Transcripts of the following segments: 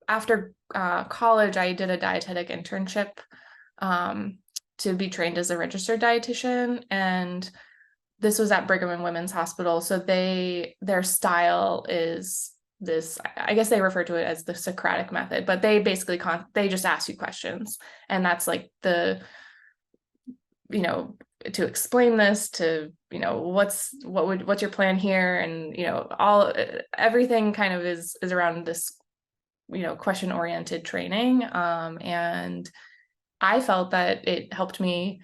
after college, I did a dietetic internship to be trained as a registered dietitian, and this was at Brigham and Women's Hospital. So their style is this, I guess they refer to it as the Socratic method, but they basically they just ask you questions, and that's like to explain this, to what's your plan here, and everything kind of is around this question oriented training, and I felt that it helped me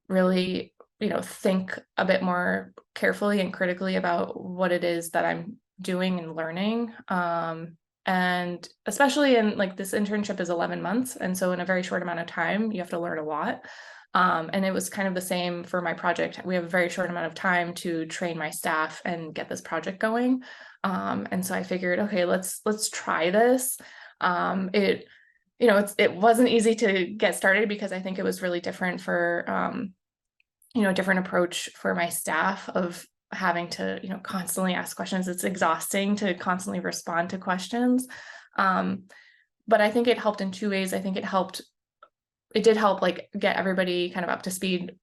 really think a bit more carefully and critically about what it is that I'm doing and learning, and especially in like this internship is 11 months, and so in a very short amount of time you have to learn a lot. And it was kind of the same for my project. We have a very short amount of time to train my staff and get this project going. And so I figured, okay, let's try this. It wasn't easy to get started because I think it was really different for, different approach for my staff of having to, constantly ask questions. It's exhausting to constantly respond to questions. But I think it helped in two ways. I think it did help like get everybody kind of up to speed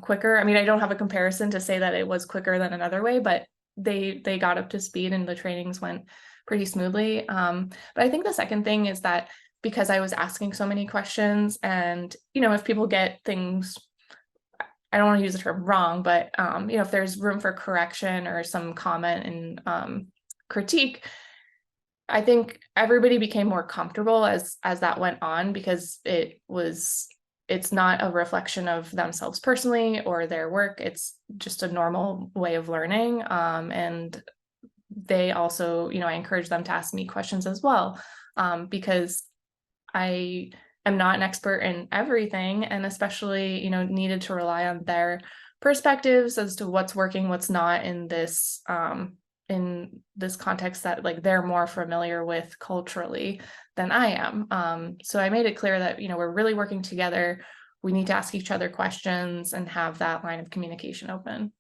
quicker. I mean, I don't have a comparison to say that it was quicker than another way, but they got up to speed and the trainings went pretty smoothly. But I think the second thing is that because I was asking so many questions, and if people get things, I don't want to use the term wrong, but if there's room for correction or some comment and critique, I think everybody became more comfortable as that went on, because it's not a reflection of themselves personally or their work. It's just a normal way of learning. And they also, I encourage them to ask me questions as well, because I am not an expert in everything, and especially, needed to rely on their perspectives as to what's working, what's not in this context that like they're more familiar with culturally than I am. So I made it clear that, we're really working together. We need to ask each other questions and have that line of communication open.